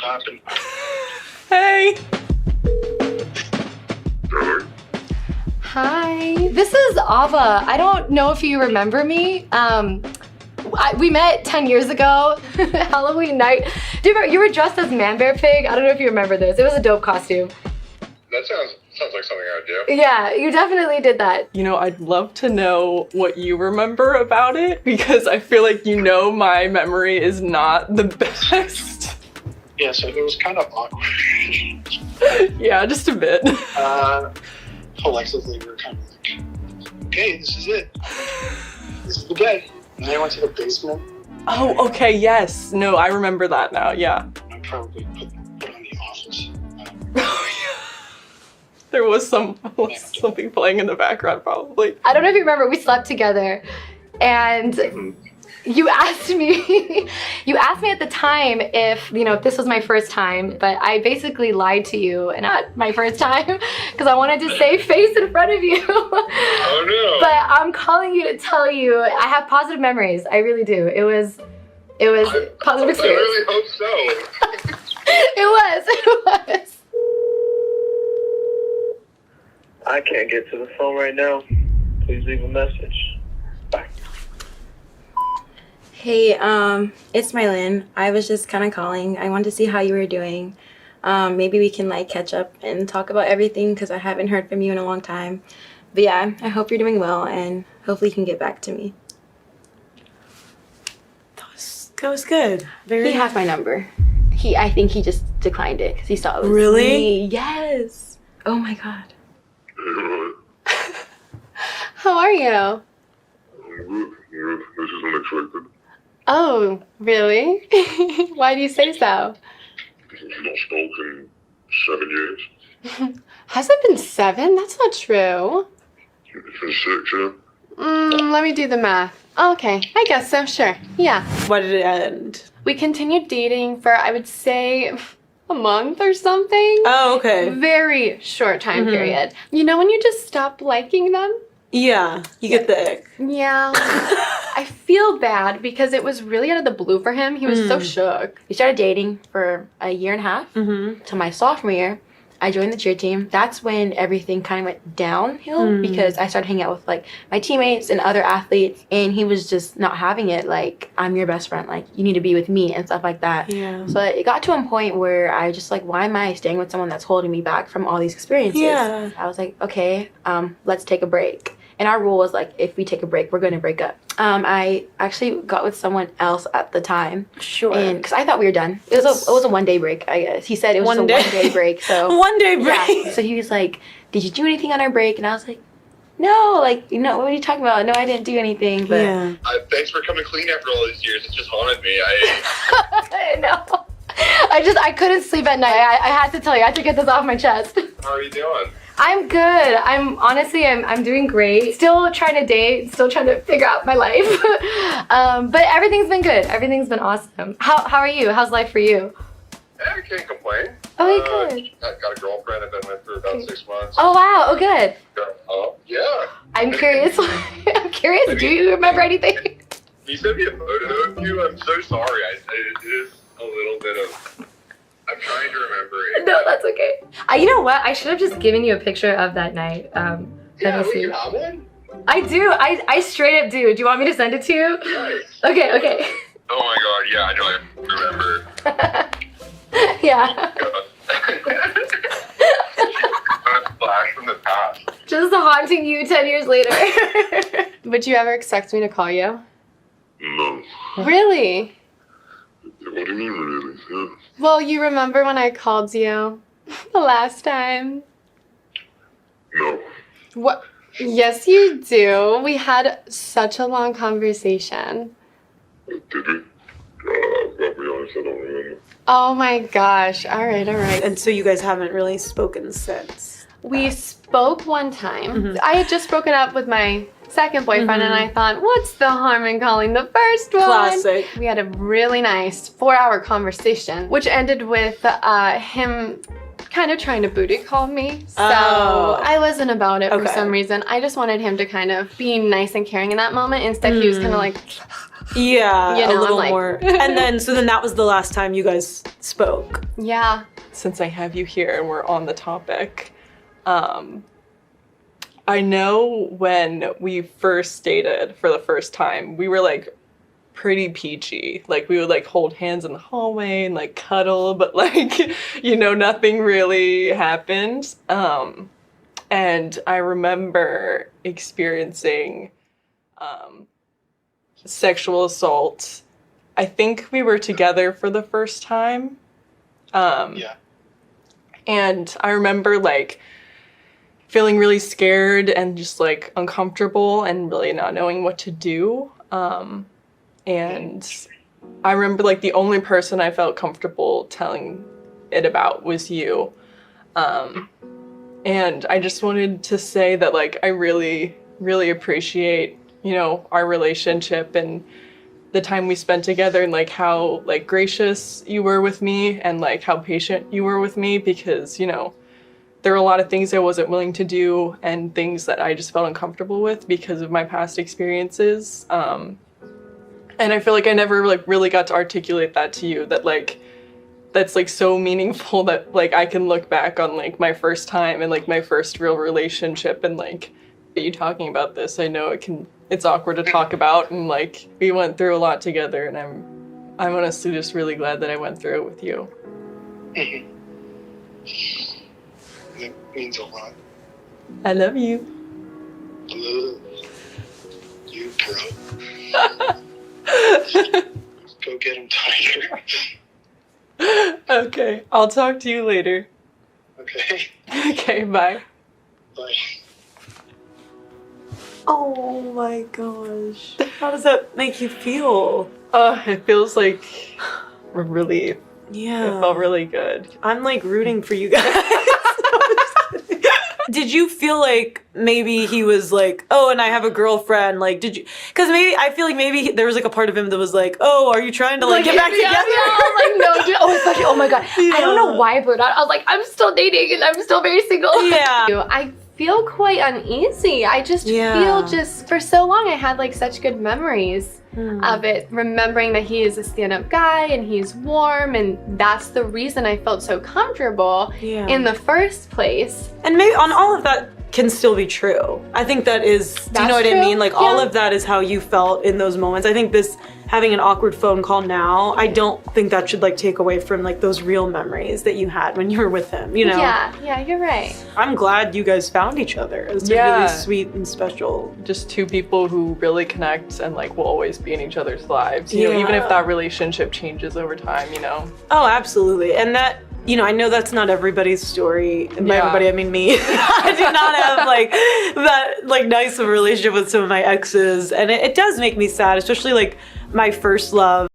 poppin'? Hey. Hello? Hi, this is Ava. I don't know if you remember me. We met 10 years ago, Halloween night. Do you remember, you were dressed as Man Bear Pig? I don't know if you remember this. It was a dope costume. That sounds like something I would do. Yeah, you definitely did that. You know, I'd love to know what you remember about it because I feel like you know my memory is not the best. Yeah, so it was kind of awkward. Yeah, just a bit. Collectively, we were kind of like, okay, this is it. This is the bed. And then I went to the basement. Oh, okay, yes. No, I remember that now, yeah. I probably put on The Office. Oh, yeah. There was something playing in the background, probably. I don't know if you remember, we slept together and you asked me at the time if, if this was my first time, but I basically lied to you and not my first time because I wanted to save face in front of you. Oh no. But I'm calling you to tell you I have positive memories. I really do. It was positive experience. I really hope so. It was. I can't get to the phone right now. Please leave a message. Bye. Hey, it's Mylin. I was just kind of calling. I wanted to see how you were doing. Maybe we can catch up and talk about everything because I haven't heard from you in a long time. But yeah, I hope you're doing well and hopefully you can get back to me. That was good. He has my number. I think he just declined it because he saw it was Really? me. Yes. Oh my god. How are you? I'm good. This is unexpected. Oh, really? Why do you say so? We've not spoken 7 years. Has it been 7? That's not true. It's been 6, yeah? Let me do the math. Okay, I guess so, sure. Yeah. Why did it end? We continued dating for, I would say, a month or something. Oh, okay. Very short time period. You know when you just stop liking them? Yeah, you get the ick. Yeah. I feel bad because it was really out of the blue for him. He was so shook. We started dating for a year and a half. To my sophomore year, I joined the cheer team. That's when everything kind of went downhill because I started hanging out with my teammates and other athletes, and he was just not having it. I'm your best friend. You need to be with me and stuff like that. Yeah. So it got to a point where I just why am I staying with someone that's holding me back from all these experiences? Yeah. I was like, okay, let's take a break. And our rule was if we take a break, we're going to break up. I actually got with someone else at the time. Sure. And because I thought we were done. It was a 1 day break, I guess. He said it was a 1 day break. So 1 day break. yeah. So he was like, did you do anything on our break? And I was like, no, what are you talking about? No, I didn't do anything. But Yeah. Thanks for coming clean after all these years. It just haunted me. I know. I couldn't sleep at night. I had to tell you. I had to get this off my chest. How are you doing? I'm good. I'm doing great. Still trying to date. Still trying to figure out my life. But everything's been good. Everything's been awesome. How are you? How's life for you? Yeah, I can't complain. Oh, you good. I got a girlfriend I've been with for about 6 months. Oh wow. Oh good. Oh, yeah. I'm curious. I'm curious. Do you remember anything? You sent me a photo of you. I'm so sorry. It is a little bit of... I'm trying to remember it. No, that's okay. You know what? I should have just given you a picture of that night. Yeah, let me wait, see. you have one? I do. I straight up do. Do you want me to send it to you? Nice. Okay. Oh my god, yeah, I know, I remember. Yeah. Flash from the past. Just haunting you 10 years later. Would you ever expect me to call you? No. Really? What do you mean, really? Yeah. Well, you remember when I called you the last time? No. What? Yes, you do. We had such a long conversation. Did we? I'll be honest, I don't remember. Oh my gosh. All right. And so you guys haven't really spoken since. We spoke one time. I had just broken up with my second boyfriend and I thought, what's the harm in calling the first one? Classic. We had a really nice 4-hour conversation, which ended with him kind of trying to booty call me. So I wasn't about it for some reason. I just wanted him to kind of be nice and caring in that moment. Instead, he was kind of Yeah, You know, a little I'm like- more. And then, so then that was the last time you guys spoke. Yeah. Since I have you here and we're on the topic, I know when we first dated for the first time, we were like pretty peachy. Like we would like hold hands in the hallway and like cuddle, but like, you know, nothing really happened. And I remember experiencing sexual assault. I think we were together for the first time. Yeah. And I remember like feeling really scared and just like uncomfortable and really not knowing what to do. And I remember like the only person I felt comfortable telling it about was you. And I just wanted to say that like I really, really appreciate, you know, our relationship and the time we spent together and like how like gracious you were with me and like how patient you were with me, because, you know, there were a lot of things I wasn't willing to do and things that I just felt uncomfortable with because of my past experiences. And I feel like I never like really got to articulate that to you, that like that's like so meaningful that like I can look back on like my first time and like my first real relationship and like you talking about this. I know it's awkward to talk about, and like we went through a lot together, and I'm honestly just really glad that I went through it with you. It means a lot. I love you. Love you, bro. Go get him, Tiger. Okay, I'll talk to you later. Okay. Okay, bye. Bye. Oh my gosh. How does that make you feel? It feels like a relief. Yeah. It felt really good. I'm like rooting for you guys. Did you feel like maybe he was like, oh, and I have a girlfriend? Like, did you? Because maybe I feel like maybe there was like a part of him that was like, oh, are you trying to like get back Yeah, together? I was like, no, dude. Oh, especially, oh my god. I don't know Yeah. why I blew it out. I was like, I'm still dating and I'm still very single. Yeah. I feel quite uneasy. I just Yeah. feel just for so long I had like such good memories of it, remembering that he is a stand-up guy and he's warm, and that's the reason I felt so comfortable Yeah. in the first place. And maybe on all of that can still be true. I think that is, do you That's know what I true, mean? Like all yeah. of that is how you felt in those moments. I think this, having an awkward phone call now, I don't think that should like take away from like those real memories that you had when you were with him, you know? Yeah, you're right. I'm glad you guys found each other. It's Yeah. really sweet and special. Just two people who really connect and like will always be in each other's lives. You know, even Yeah. if that relationship changes over time, you know. Oh, absolutely. And that, you know, I know that's not everybody's story. And by Yeah. everybody, I mean me. I do not have like that like nice of a relationship with some of my exes. And it does make me sad, especially like my first love.